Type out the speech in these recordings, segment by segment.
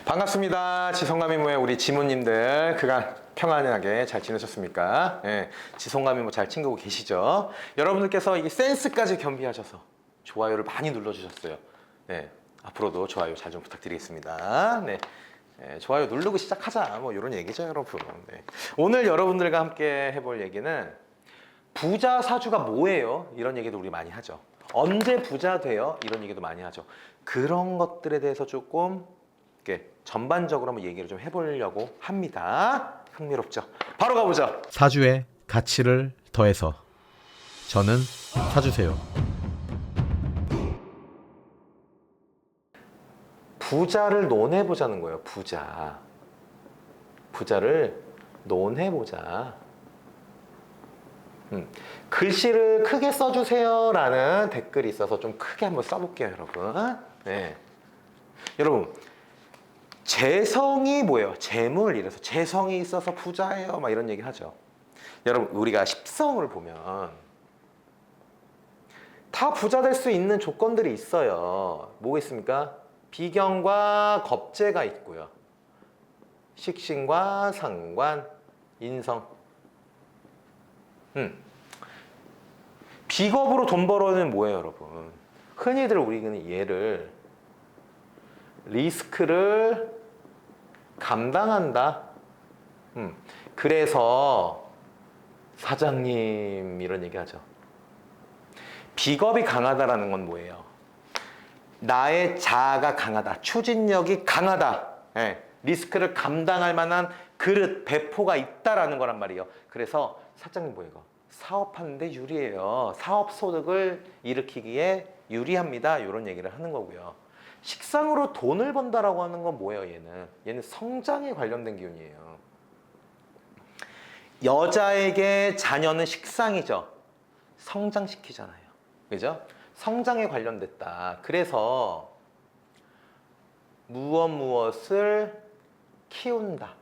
반갑습니다. 지성가미모의 우리 지모님들 그간 평안하게 잘 지내셨습니까? 예, 지성가미모 잘 챙기고 계시죠? 여러분들께서 이 센스까지 겸비하셔서 좋아요를 많이 눌러주셨어요. 네, 앞으로도 좋아요 잘 좀 부탁드리겠습니다. 네, 좋아요 누르고 시작하자 뭐 이런 얘기죠, 여러분. 네. 오늘 여러분들과 함께 해볼 얘기는 부자 사주가 뭐예요? 이런 얘기도 우리 많이 하죠. 언제 부자 돼요? 이런 얘기도 많이 하죠. 그런 것들에 대해서 조금 이렇게 전반적으로 한번 얘기를 좀 해보려고 합니다. 흥미롭죠? 바로 가보죠. 사주의 가치를 더해서 저는 사주세요. 부자를 논해보자는 거예요. 부자를 논해보자. 글씨를 크게 써주세요 라는 댓글이 있어서 좀 크게 한번 써볼게요, 여러분. 네. 여러분, 재성이 뭐예요? 재물, 이래서 재성이 있어서 부자예요 막 이런 얘기 하죠. 여러분, 우리가 십성을 보면 다 부자 될 수 있는 조건들이 있어요. 뭐가 있습니까? 비경과 겁재가 있고요. 식신과 상관, 인성. 비겁으로 돈 벌어는 뭐예요, 여러분? 흔히들 우리는 얘를 리스크를 감당한다. 그래서 사장님 이런 얘기 하죠. 비겁이 강하다라는 건 뭐예요? 나의 자아가 강하다. 추진력이 강하다. 예, 리스크를 감당할 만한 그릇, 배포가 있다라는 거란 말이에요. 그래서 사장님 뭐예요? 사업하는데 유리해요. 사업 소득을 일으키기에 유리합니다. 이런 얘기를 하는 거고요. 식상으로 돈을 번다라고 하는 건 뭐예요? 얘는 성장에 관련된 기운이에요. 여자에게 자녀는 식상이죠. 성장시키잖아요. 그죠? 성장에 관련됐다. 그래서 무엇을 키운다.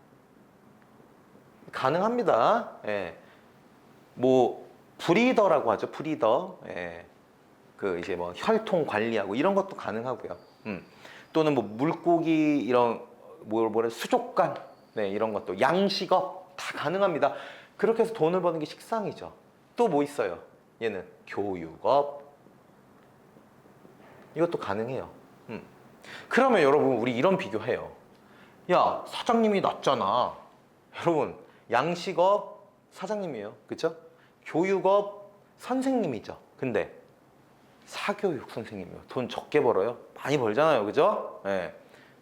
가능합니다. 예. 뭐 브리더라고 하죠. 브리더. 예. 그 이제 뭐 혈통 관리하고 이런 것도 가능하고요. 또는 뭐 물고기 이런 뭐래 수족관, 네, 이런 것도 양식업 다 가능합니다. 그렇게 해서 돈을 버는 게 식상이죠. 또 뭐 있어요? 얘는 교육업. 이것도 가능해요. 그러면 여러분 우리 이런 비교해요. 야, 사장님이 낫잖아. 여러분, 양식업 사장님이에요. 그쵸? 교육업 선생님이죠. 근데 사교육 선생님이요. 돈 적게 벌어요. 많이 벌잖아요. 그죠? 네.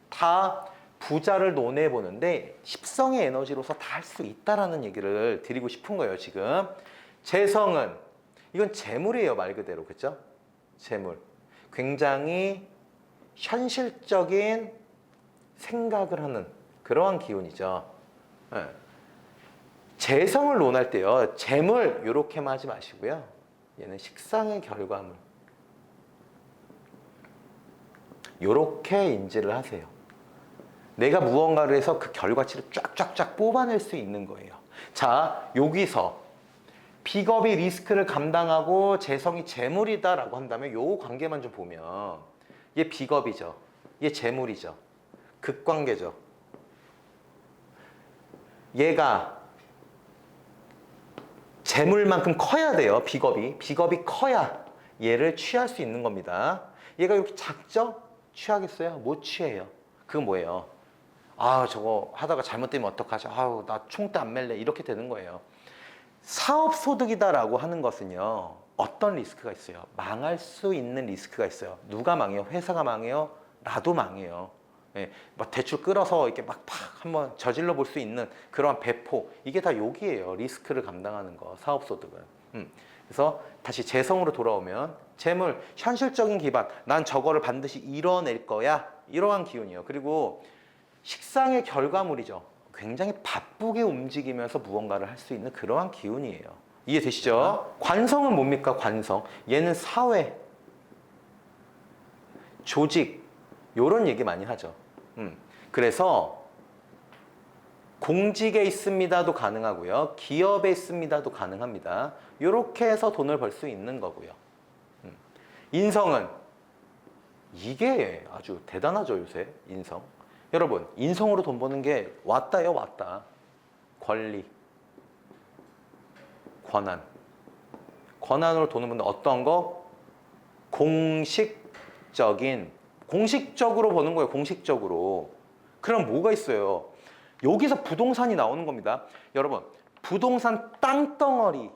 다 부자를 논해보는데 십성의 에너지로서 다 할 수 있다라는 얘기를 드리고 싶은 거예요. 지금 재성은 이건 재물이에요. 말 그대로. 그죠? 재물. 굉장히 현실적인 생각을 하는 그러한 기운이죠. 네. 재성을 논할 때요. 재물 이렇게만 하지 마시고요. 얘는 식상의 결과물. 이렇게 인지를 하세요. 내가 무언가를 해서 그 결과치를 쫙쫙쫙 뽑아낼 수 있는 거예요. 자, 여기서 비겁이 리스크를 감당하고 재성이 재물이다라고 한다면 요 관계만 좀 보면 얘 비겁이죠. 얘 재물이죠. 극관계죠. 얘가 재물만큼 커야 돼요. 비겁이 커야 얘를 취할 수 있는 겁니다. 얘가 이렇게 작죠? 취하겠어요? 못 취해요. 그건 뭐예요? 아, 저거 하다가 잘못되면 어떡하죠? 아우, 나 총대 안 맬래. 이렇게 되는 거예요. 사업 소득이다라고 하는 것은요, 어떤 리스크가 있어요? 망할 수 있는 리스크가 있어요. 누가 망해요? 회사가 망해요? 나도 망해요. 예, 막 대출 끌어서 이렇게 막 한번 저질러 볼 수 있는 그러한 배포, 이게 다 여기에요. 리스크를 감당하는 거, 사업 소득은. 그래서 다시 재성으로 돌아오면 재물, 현실적인 기반, 난 저거를 반드시 이뤄낼 거야. 이러한 기운이에요. 그리고 식상의 결과물이죠. 굉장히 바쁘게 움직이면서 무언가를 할 수 있는 그러한 기운이에요. 이해되시죠? 관성은 뭡니까? 관성. 얘는 사회, 조직, 요런 얘기 많이 하죠. 그래서 공직에 있습니다도 가능하고요. 기업에 있습니다도 가능합니다. 이렇게 해서 돈을 벌 수 있는 거고요. 인성은 이게 아주 대단하죠, 요새 인성. 여러분, 인성으로 돈 버는 게 왔다요, 왔다. 권리, 권한. 권한으로 돈을 버는 어떤 거? 공식적으로 버는 거예요, 공식적으로. 그럼 뭐가 있어요? 여기서 부동산이 나오는 겁니다. 여러분, 부동산 땅덩어리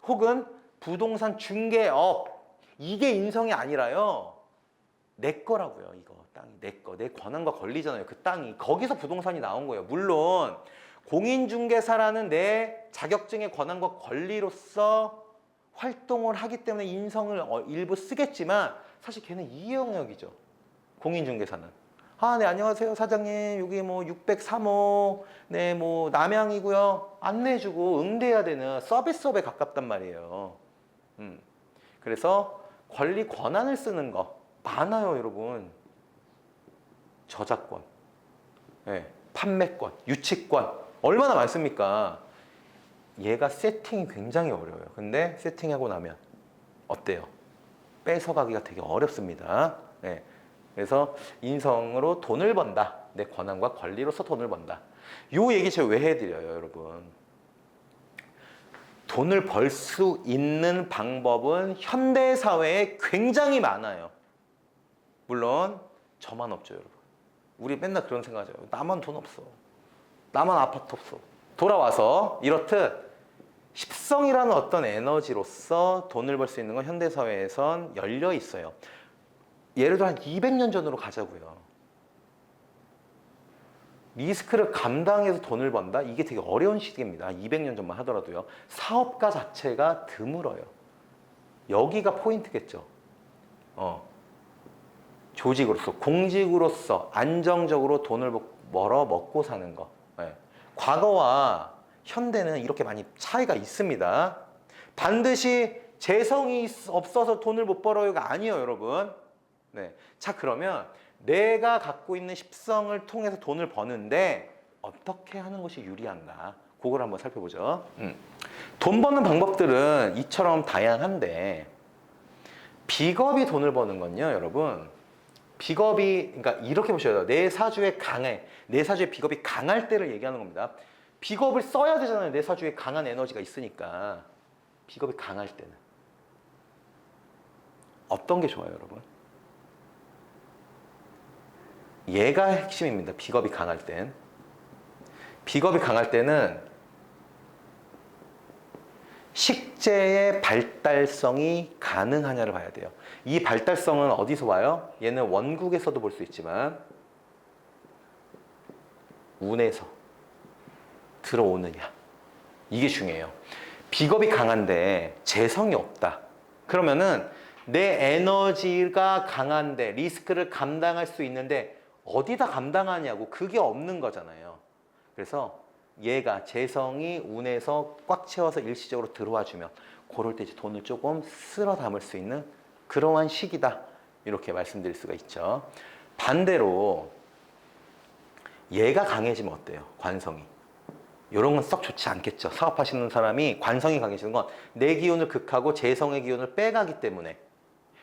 혹은 부동산 중개업, 이게 인성이 아니라요. 내 거라고요, 이거. 땅이 내 거, 내 권한과 권리잖아요. 그 땅이. 거기서 부동산이 나온 거예요. 물론 공인중개사라는 내 자격증의 권한과 권리로서 활동을 하기 때문에 인성을 일부 쓰겠지만 사실 걔는 이 영역이죠. 공인중개사는. 아, 네, 안녕하세요, 사장님. 여기 뭐 603호, 네, 뭐 남양이고요. 안내해주고 응대해야 되는 서비스업에 가깝단 말이에요. 그래서 권리 권한을 쓰는 거 많아요, 여러분. 저작권, 네, 판매권, 유치권 얼마나 많습니까? 얘가 세팅이 굉장히 어려워요. 근데 세팅하고 나면 어때요? 뺏어가기가 되게 어렵습니다. 네. 그래서 인성으로 돈을 번다. 내 권한과 권리로서 돈을 번다. 요 얘기 제가 왜 해드려요, 여러분? 돈을 벌 수 있는 방법은 현대사회에 굉장히 많아요. 물론 저만 없죠, 여러분. 우리 맨날 그런 생각하죠. 나만 돈 없어. 나만 아파트 없어. 돌아와서 이렇듯 십성이라는 어떤 에너지로서 돈을 벌 수 있는 건 현대사회에선 열려 있어요. 예를 들어 한 200년 전으로 가자고요. 리스크를 감당해서 돈을 번다? 이게 되게 어려운 시기입니다. 200년 전만 하더라도요. 사업가 자체가 드물어요. 여기가 포인트겠죠. 조직으로서, 공직으로서 안정적으로 돈을 벌어 먹고 사는 거. 네. 과거와 현대는 이렇게 많이 차이가 있습니다. 반드시 재성이 없어서 돈을 못 벌어요가 아니에요, 여러분. 네. 자, 그러면 내가 갖고 있는 십성을 통해서 돈을 버는데 어떻게 하는 것이 유리한가? 그걸 한번 살펴보죠. 돈 버는 방법들은 이처럼 다양한데 비겁이 돈을 버는 건요, 여러분. 비겁이, 그러니까 이렇게 보셔야 돼요. 내 사주에 강해. 내 사주에 비겁이 강할 때를 얘기하는 겁니다. 비겁을 써야 되잖아요. 내 사주에 강한 에너지가 있으니까. 비겁이 강할 때는. 어떤 게 좋아요, 여러분? 얘가 핵심입니다. 비겁이 강할 땐. 비겁이 강할 때는 식재의 발달성이 가능하냐를 봐야 돼요. 이 발달성은 어디서 와요? 얘는 원국에서도 볼 수 있지만 운에서 들어오느냐. 이게 중요해요. 비겁이 강한데 재성이 없다. 그러면은 내 에너지가 강한데 리스크를 감당할 수 있는데 어디다 감당하냐고, 그게 없는 거잖아요. 그래서 얘가 재성이 운에서 꽉 채워서 일시적으로 들어와 주면 그럴 때 이제 돈을 조금 쓸어 담을 수 있는 그러한 시기다, 이렇게 말씀드릴 수가 있죠. 반대로 얘가 강해지면 어때요? 관성이. 이런 건 썩 좋지 않겠죠. 사업하시는 사람이 관성이 강해지는 건 내 기운을 극하고 재성의 기운을 빼가기 때문에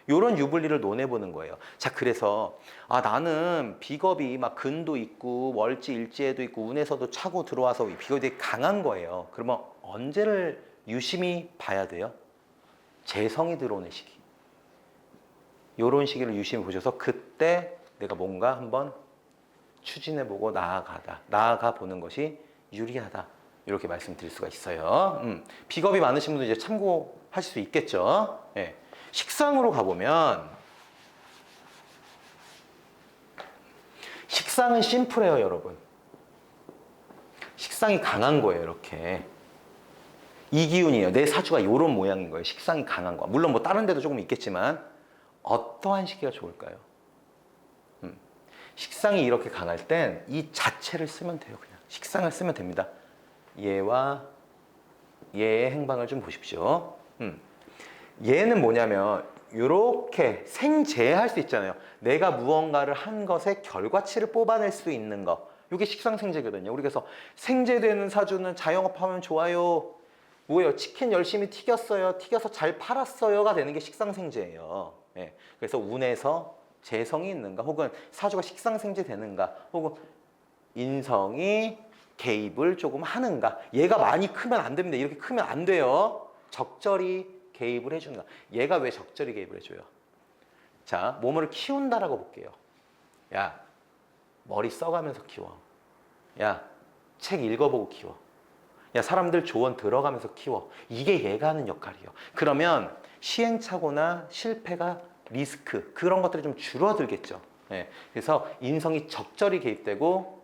이런 유불리를 논해보는 거예요. 자, 그래서 나는 비겁이 막 근도 있고 월지 일지에도 있고 운에서도 차고 들어와서 비겁이 되게 강한 거예요. 그러면 언제를 유심히 봐야 돼요? 재성이 들어오는 시기. 이런 시기를 유심히 보셔서 그때 내가 뭔가 한번 추진해보고 나아가 보는 것이 유리하다, 이렇게 말씀드릴 수가 있어요. 비겁이 많으신 분들 이제 참고하실 수 있겠죠. 예. 식상으로 가보면 식상은 심플해요, 여러분. 식상이 강한 거예요, 이렇게. 이 기운이에요. 내 사주가 이런 모양인 거예요. 식상이 강한 거. 물론 뭐 다른 데도 조금 있겠지만 어떠한 시기가 좋을까요? 식상이 이렇게 강할 땐 이 자체를 쓰면 돼요. 그냥 식상을 쓰면 됩니다. 얘와 얘의 행방을 좀 보십시오. 얘는 뭐냐면 이렇게 생재할 수 있잖아요. 내가 무언가를 한 것의 결과치를 뽑아낼 수 있는 거. 이게 식상생재거든요. 우리 그래서 생재되는 사주는 자영업하면 좋아요. 뭐예요? 치킨 열심히 튀겼어요. 튀겨서 잘 팔았어요가 되는 게 식상생재예요. 예. 그래서 운에서 재성이 있는가, 혹은 사주가 식상생재 되는가, 혹은 인성이 개입을 조금 하는가. 얘가 많이 크면 안 됩니다. 이렇게 크면 안 돼요. 적절히 개입을 해주는가. 얘가 왜 적절히 개입을 해줘요? 자, 몸을 키운다라고 볼게요. 야, 머리 써가면서 키워. 야, 책 읽어보고 키워. 야, 사람들 조언 들어가면서 키워. 이게 얘가 하는 역할이에요. 그러면 시행착오나 실패가 리스크, 그런 것들이 좀 줄어들겠죠. 예, 그래서 인성이 적절히 개입되고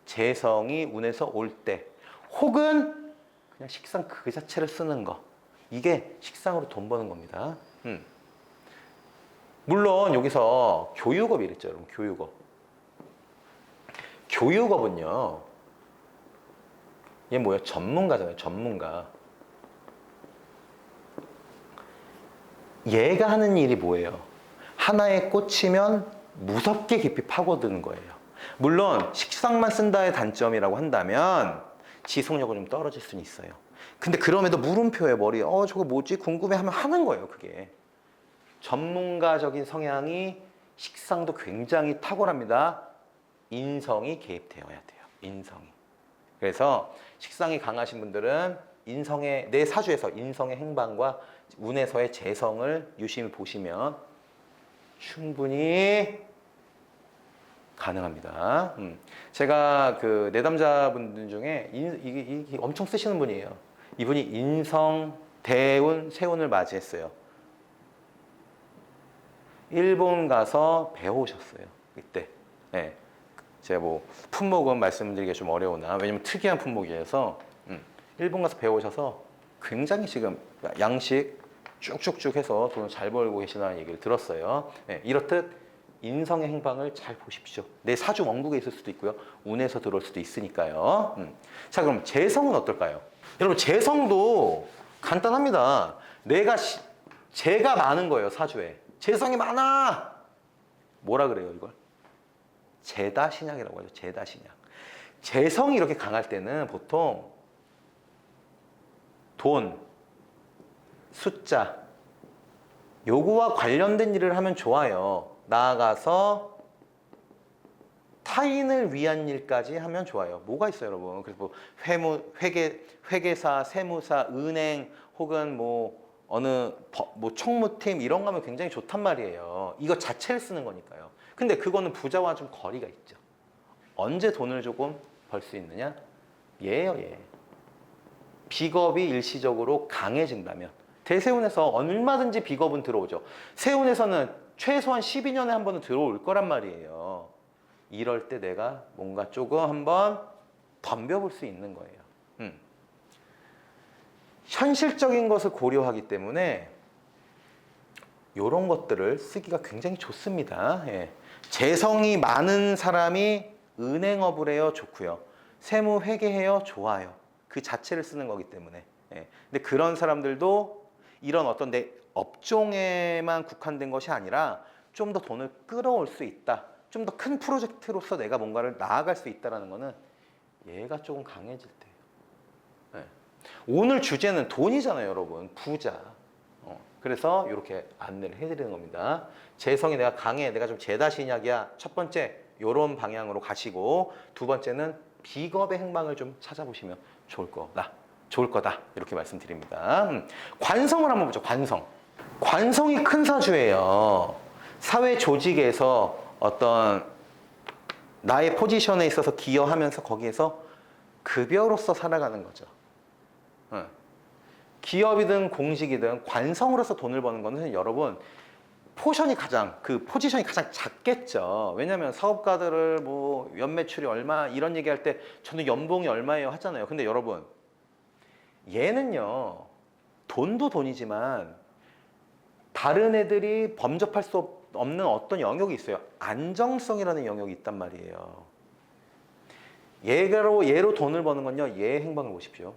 재성이 운에서 올 때, 혹은 그냥 식상 그 자체를 쓰는 거, 이게 식상으로 돈 버는 겁니다. 물론 여기서 교육업 이랬죠, 여러분. 교육업. 교육업은요, 얘 뭐예요? 전문가잖아요. 전문가. 얘가 하는 일이 뭐예요? 하나에 꽂히면 무섭게 깊이 파고드는 거예요. 물론 식상만 쓴다의 단점이라고 한다면 지속력은 좀 떨어질 수는 있어요. 근데 그럼에도 물음표에 머리에 저거 뭐지? 궁금해하면 하는 거예요. 그게. 전문가적인 성향이 식상도 굉장히 탁월합니다. 인성이 개입되어야 돼요. 인성이. 그래서 식상이 강하신 분들은 인성의, 내 사주에서 인성의 행방과 운에서의 재성을 유심히 보시면 충분히 가능합니다. 제가 그 내담자분들 중에 이게 엄청 쓰시는 분이에요. 이분이 인성, 대운, 세운을 맞이했어요. 일본 가서 배우셨어요. 이때. 네. 제가 뭐 품목은 말씀드리기가 좀 어려우나, 왜냐면 특이한 품목이어서 일본 가서 배우셔서 굉장히 지금 양식 쭉쭉쭉 해서 돈을 잘 벌고 계시다는 얘기를 들었어요. 네, 이렇듯 인성의 행방을 잘 보십시오. 내 사주 원국에 있을 수도 있고요. 운에서 들어올 수도 있으니까요. 자, 그럼 재성은 어떨까요? 여러분, 재성도 간단합니다. 재가 많은 거예요, 사주에. 재성이 많아! 뭐라 그래요, 이걸? 재다신약이라고 하죠. 재다신약. 재성이 이렇게 강할 때는 보통 돈, 숫자, 요거와 관련된 일을 하면 좋아요. 나아가서 타인을 위한 일까지 하면 좋아요. 뭐가 있어요, 여러분? 그래서 뭐 회계사, 세무사, 은행, 혹은 뭐 어느 뭐 총무팀 이런 거 하면 굉장히 좋단 말이에요. 이거 자체를 쓰는 거니까요. 근데 그거는 부자와 좀 거리가 있죠. 언제 돈을 조금 벌 수 있느냐? 얘예요, 얘. 비겁이 일시적으로 강해진다면. 대세운에서 얼마든지 비겁은 들어오죠. 세운에서는 최소한 12년에 한 번은 들어올 거란 말이에요. 이럴 때 내가 뭔가 조금 한번 덤벼볼 수 있는 거예요. 현실적인 것을 고려하기 때문에 이런 것들을 쓰기가 굉장히 좋습니다. 예. 재성이 많은 사람이 은행업을 해요, 좋고요. 세무 회계해요, 좋아요. 그 자체를 쓰는 거기 때문에. 예. 근데 그런 사람들도 이런 어떤 내 업종에만 국한된 것이 아니라 좀 더 돈을 끌어올 수 있다. 좀 더 큰 프로젝트로서 내가 뭔가를 나아갈 수 있다는 거는 얘가 조금 강해질 때예요. 예. 오늘 주제는 돈이잖아요, 여러분. 부자. 그래서 이렇게 안내를 해드리는 겁니다. 재성이 내가 강해, 내가 좀 재다신약이야. 첫 번째, 이런 방향으로 가시고, 두 번째는 비겁의 행방을 좀 찾아보시면 좋을 거다. 이렇게 말씀드립니다. 관성을 한번 보죠. 관성이 큰 사주예요. 사회 조직에서 어떤 나의 포지션에 있어서 기여하면서 거기에서 급여로서 살아가는 거죠. 기업이든 공직이든 관성으로서 돈을 버는 거는 여러분 포지션이 가장 작겠죠. 왜냐하면 사업가들을 뭐 연매출이 얼마 이런 얘기할 때 저는 연봉이 얼마예요 하잖아요. 근데 여러분 얘는요 돈도 돈이지만 다른 애들이 범접할 수 없는 어떤 영역이 있어요. 안정성이라는 영역이 있단 말이에요. 얘로 돈을 버는 건요 얘의 행방을 보십시오.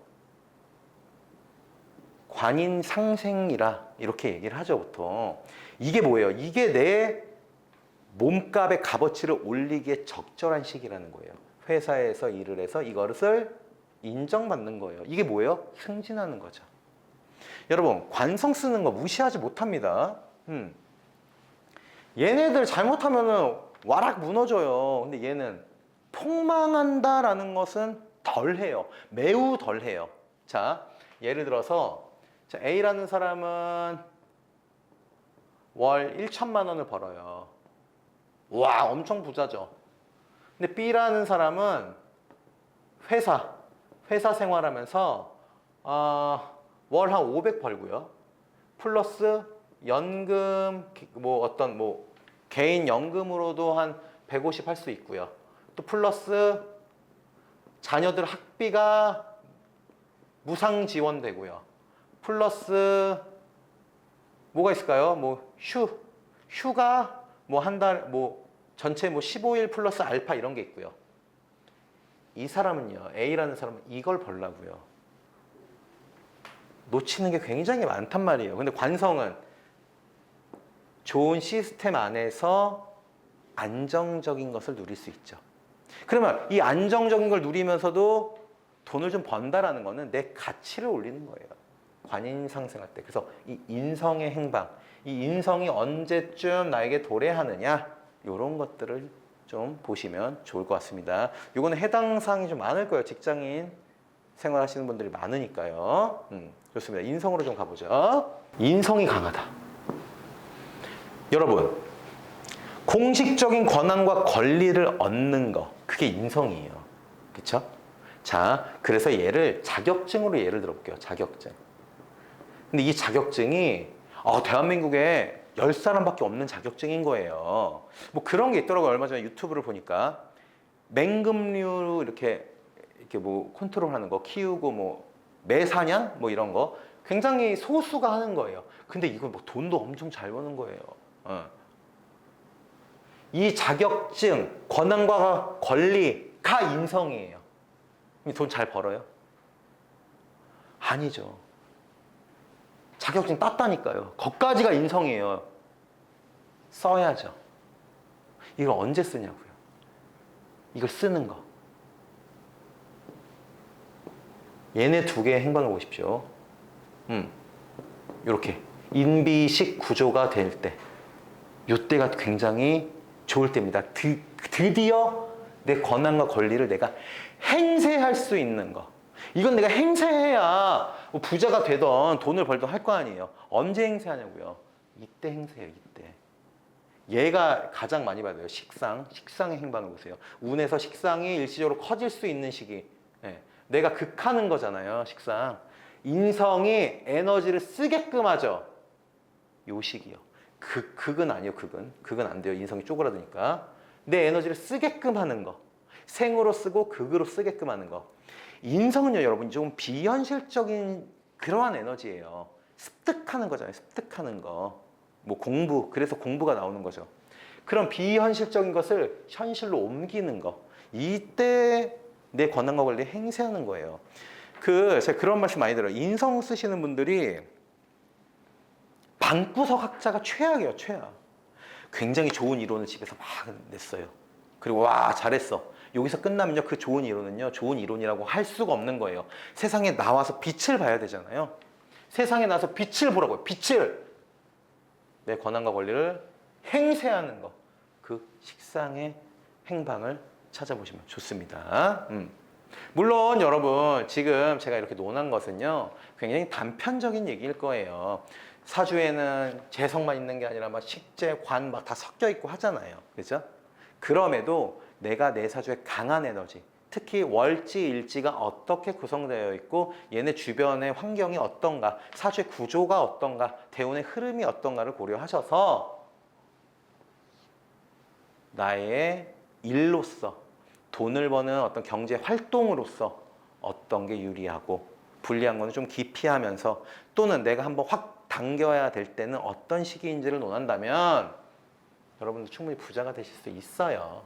관인 상생이라 이렇게 얘기를 하죠, 보통. 이게 뭐예요? 이게 내 몸값의 값어치를 올리기에 적절한 시기라는 거예요. 회사에서 일을 해서 이것을 인정받는 거예요. 이게 뭐예요? 승진하는 거죠. 여러분, 관성 쓰는 거 무시하지 못합니다. 얘네들 잘못하면은 와락 무너져요. 근데 얘는 폭망한다라는 것은 덜해요. 매우 덜해요. 자, 예를 들어서 자, A라는 사람은 월 1천만 원을 벌어요. 와, 엄청 부자죠. 근데 B라는 사람은 회사 생활하면서 월 한 500 벌고요. 플러스 연금 뭐 어떤 뭐 개인 연금으로도 한 150 할 수 있고요. 또 플러스 자녀들 학비가 무상 지원되고요. 플러스 뭐가 있을까요? 뭐 휴가 뭐 한 달 뭐 전체 뭐 15일 플러스 알파 이런 게 있고요. 이 사람은요, A라는 사람은 이걸 벌라고요. 놓치는 게 굉장히 많단 말이에요. 근데 관성은 좋은 시스템 안에서 안정적인 것을 누릴 수 있죠. 그러면 이 안정적인 걸 누리면서도 돈을 좀 번다라는 거는 내 가치를 올리는 거예요. 관인 상승할 때. 그래서 이 인성의 행방, 이 인성이 언제쯤 나에게 도래하느냐, 이런 것들을 좀 보시면 좋을 것 같습니다. 이거는 해당 사항이 좀 많을 거예요. 직장인 생활하시는 분들이 많으니까요. 좋습니다. 인성으로 좀 가보죠. 인성이 강하다. 여러분, 공식적인 권한과 권리를 얻는 거, 그게 인성이에요. 그쵸? 자, 그래서 얘를 자격증으로 예를 들어볼게요. 자격증. 근데 이 자격증이 대한민국에 10사람밖에 없는 자격증인 거예요. 뭐 그런 게 있더라고요. 얼마 전에 유튜브를 보니까 맹금류 이렇게 뭐 컨트롤하는 거, 키우고 뭐 매사냥 뭐 이런 거 굉장히 소수가 하는 거예요. 근데 이거 뭐 돈도 엄청 잘 버는 거예요. 이 자격증, 권한과 권리가 인성이에요. 돈 잘 벌어요? 아니죠. 자격증 땄다니까요. 거기까지가 인성이에요. 써야죠. 이걸 언제 쓰냐고요. 이걸 쓰는 거. 얘네 두 개의 행방을 보십시오. 이렇게 인비식 구조가 될 때, 이때가 굉장히 좋을 때입니다. 드디어 내 권한과 권리를 내가 행세할 수 있는 거. 이건 내가 행세해야 뭐 부자가 되던 돈을 벌던 할 거 아니에요. 언제 행세하냐고요. 이때 행세해요. 이때. 얘가 가장 많이 받아요. 식상의 행방을 보세요. 운에서 식상이 일시적으로 커질 수 있는 시기. 네. 내가 극하는 거잖아요. 식상. 인성이 에너지를 쓰게끔 하죠. 요 시기요. 극은 아니요. 극은 안 돼요. 인성이 쪼그라드니까. 내 에너지를 쓰게끔 하는 거. 생으로 쓰고 극으로 쓰게끔 하는 거. 인성은요, 여러분, 좀 비현실적인 그러한 에너지예요. 습득하는 거잖아요. 습득하는 거. 뭐 그래서 공부가 나오는 거죠. 그런 비현실적인 것을 현실로 옮기는 거. 이때 내 권한과 권리 행세하는 거예요. 제가 그런 말씀 많이 들어요. 인성 쓰시는 분들이 방구석 학자가 최악이에요, 최악. 굉장히 좋은 이론을 집에서 막 냈어요. 그리고 와, 잘했어. 여기서 끝나면요, 그 좋은 이론은요, 좋은 이론이라고 할 수가 없는 거예요. 세상에 나와서 빛을 봐야 되잖아요. 세상에 나와서 빛을 보라고요. 빛을. 내 권한과 권리를 행세하는 거. 그 식상의 행방을 찾아보시면 좋습니다. 물론 여러분, 지금 제가 이렇게 논한 것은요, 굉장히 단편적인 얘기일 거예요. 사주에는 재성만 있는 게 아니라 막 식재, 관 막 다 섞여 있고 하잖아요. 그죠? 그럼에도 내가 내 사주의 강한 에너지, 특히 월지, 일지가 어떻게 구성되어 있고 얘네 주변의 환경이 어떤가, 사주의 구조가 어떤가, 대운의 흐름이 어떤가를 고려하셔서 나의 일로서, 돈을 버는 어떤 경제 활동으로서 어떤 게 유리하고 불리한 거는 좀 기피하면서, 또는 내가 한번 확 당겨야 될 때는 어떤 시기인지를 논한다면 여러분도 충분히 부자가 되실 수 있어요.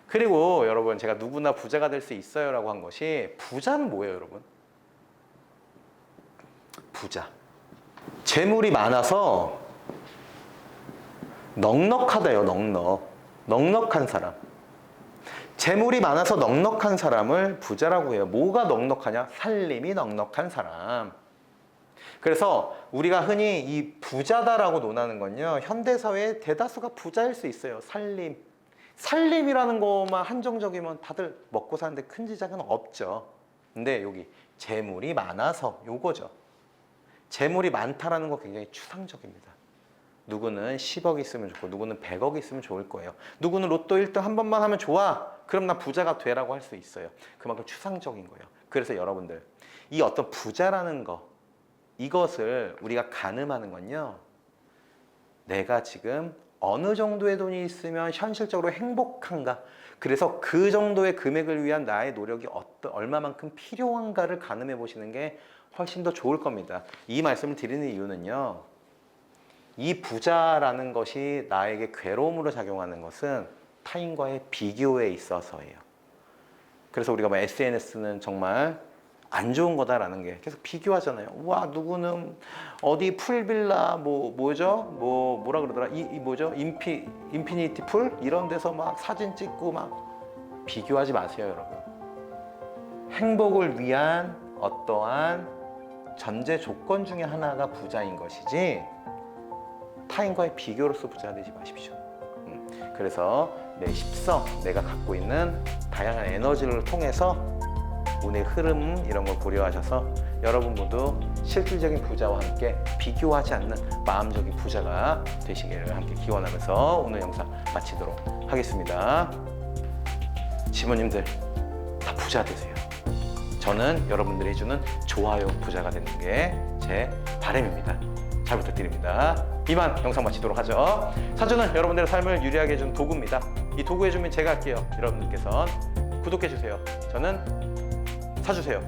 그리고 여러분, 제가 누구나 부자가 될 수 있어요 라고 한 것이, 부자는 뭐예요, 여러분? 부자. 재물이 많아서 넉넉하다요, 넉넉한 사람. 재물이 많아서 넉넉한 사람을 부자라고 해요. 뭐가 넉넉하냐? 살림이 넉넉한 사람. 그래서 우리가 흔히 이 부자다라고 논하는 건요, 현대사회의 대다수가 부자일 수 있어요. 살림이라는 것만 한정적이면 다들 먹고 사는데 큰 지장은 없죠. 근데 여기 재물이 많아서 요거죠. 재물이 많다라는 거 굉장히 추상적입니다. 누구는 10억 있으면 좋고 누구는 100억 있으면 좋을 거예요. 누구는 로또 1등 한 번만 하면 좋아. 그럼 나 부자가 되라고 할 수 있어요. 그만큼 추상적인 거예요. 그래서 여러분들 이 어떤 부자라는 거, 이것을 우리가 가늠하는 건요, 내가 지금 어느 정도의 돈이 있으면 현실적으로 행복한가, 그래서 그 정도의 금액을 위한 나의 노력이 얼마만큼 필요한가를 가늠해 보시는 게 훨씬 더 좋을 겁니다. 이 말씀을 드리는 이유는요, 이 부자라는 것이 나에게 괴로움으로 작용하는 것은 타인과의 비교에 있어서예요. 그래서 우리가 SNS는 정말 안 좋은 거다라는 게 계속 비교하잖아요. 와, 누구는 어디 풀빌라 뭐라 그러더라? 뭐죠? 인피니티 풀 이런 데서 막 사진 찍고 막 비교하지 마세요, 여러분. 행복을 위한 어떠한 전제 조건 중에 하나가 부자인 것이지 타인과의 비교로서 부자가 되지 마십시오. 그래서 내 십성, 내가 갖고 있는 다양한 에너지를 통해서 운의 흐름 이런 걸 고려하셔서 여러분 모두 실질적인 부자와 함께 비교하지 않는 마음적인 부자가 되시기를 함께 기원하면서 오늘 영상 마치도록 하겠습니다. 지모님들 다 부자 되세요. 저는 여러분들이 해주는 좋아요 부자가 되는 게 제 바람입니다. 잘 부탁드립니다. 이만 영상 마치도록 하죠. 사주는 여러분들의 삶을 유리하게 해준 도구입니다. 이 도구의 주민 제가 할게요. 여러분들께서는 구독해주세요. 저는 사주세요.